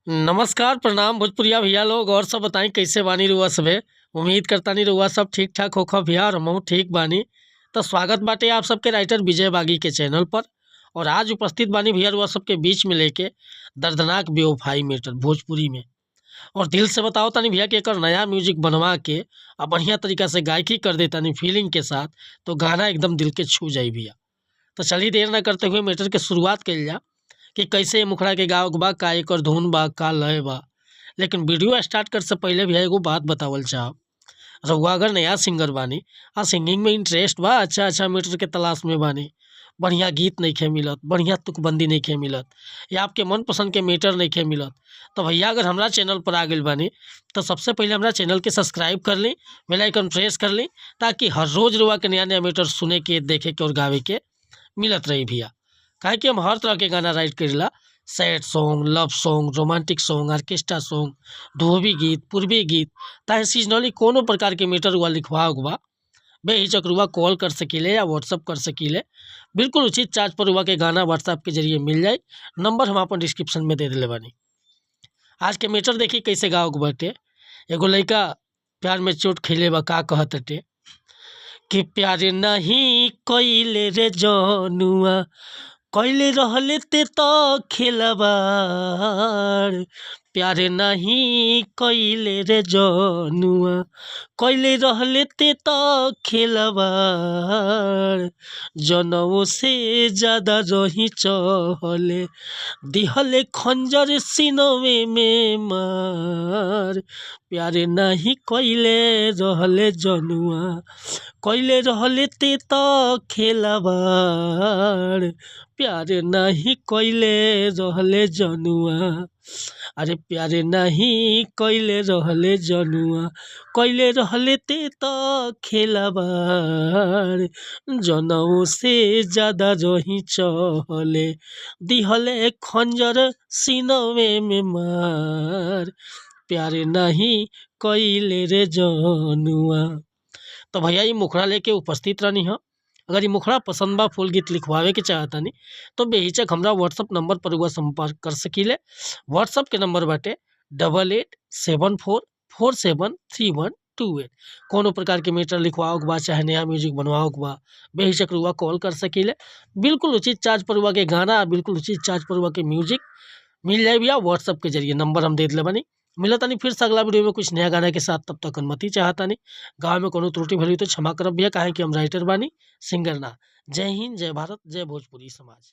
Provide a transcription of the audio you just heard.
नमस्कार, प्रणाम भोजपुरिया भैया लोग। और सब बताई कैसे बानी रउआ सभे। उम्मीद करतानी रउआ सब ठीक ठाक होखा भैया, और हमहू ठीक बानी। तो स्वागत बाटे आप सबके राइटर विजय बागी के चैनल पर। और आज उपस्थित बानी भैया रउआ सबके बीच में लेके दर्दनाक बेवफाई मैटर भोजपुरी में। और दिल से बताओ तानी भैया कि एकर नया म्यूजिक बनवा के और बढ़िया तरीका से गायकी कर देतानी फीलिंग के साथ, तो गाना एकदम दिल के छू जाई भैया। तो चलिए देर न करते हुए मैटर के शुरुआत कइल जा कि कैसे ये मुखड़ा के गावक बा, का एकर धुन बा, का लय बा। लेकिन वीडियो स्टार्ट कर से पहले भी एगो बात बतावल चाहब। रउआ अगर नया सिंगर बानी आ सिंगिंग में इंटरेस्ट बा, अच्छा मैटर के तलाश में बानी, बढ़िया गीत नइखे मिलत, बढ़िया तुकबंदी नइखे मिलत, या आपके मनपसंद के मैटर नइखे मिलत, तो भैया अगर हमरा चैनल पर आ गइल बानी तो सबसे पहले हमरा चैनल के सब्सक्राइब कर ली, बेल आइकन प्रेस कर ली, ताकि हर रोज रउआ के नया नया मैटर सुने के, देखे के और गावे के मिलत रही भैया। काहे कि हम हर तरह के गाना राइट करेला। Sad song, love song, romantic song, orchestra song, धोबी गीत, पूर्वी गीत, चाहे सीजनली कोनो प्रकार के मैटर हुआ लिखवा हुआ, बेहिचक रुआ कॉल कर सकीले या व्हाट्सअप कर सकीले। बिल्कुल उचित चार्ज पर हुआ के गाना व्हाट्सएप के जरिए मिल जाए। नंबर हम अपन डिस्क्रिप्शन में दे दिले बानी। आज के मैटर देखी कैसे गावक बाटे। एगो लइका प्यार में चोट खइले बा, का कहत कि प्यार नहीं कइले रे जनुआ, कइले रहले ते तो खेलबाड़। प्यार नहीं कइले रे जनुआ, कइले रहले ते तो खेलबाड़। जनऊ से ज्यादा रही चहले, दिहले खंजर सीनवे में मार। प्यार नहीं कइले रहले जनुआ, कइले रहले ते तो खेलबाड़। प्यार नहीं कइले रहले जनुआ, अरे प्यार नहीं कइले रहले जनुआ, कइले रहले ते तो खेलबाड़। जनऊ से ज्यादा रही चहले, दिहले खंजर सीनवे में मार। प्यार नहीं कइले रे जनुआ। तो भैया ये मुखड़ा लेके उपस्थित रहनी है। अगर ये मुखड़ा पसंद बा, फुल गीत लिखवावे के चाहतानी, तो बेहिचक हमरा व्हाट्सअप नंबर पर हुआ संपर्क कर सकीले। व्हाट्सअप के नंबर बाटे 8874473128। कोनो प्रकार के मैटर लिखवाओ बा, चाहे नया म्यूजिक बनवाओ बा, बेहिचक रुआ कॉल कर सकीले। बिल्कुल उचित चार्ज पर हुआ के गाना, बिल्कुल उचित चार्ज पर हुआ के म्यूजिक मिल जाए भैया। व्हाट्सअप के जरिए नंबर हम दे दिले बानी। मिला तानी फिर से अगला वीडियो में कुछ नया गाना के साथ। तब तक अनुमति चाहतानी। गाँव में कोनो त्रुटि भली तो क्षमा करब भैया, काहे कि हम राइटर बानी, सिंगर ना। जय हिंद, जय भारत, जय भोजपुरी समाज।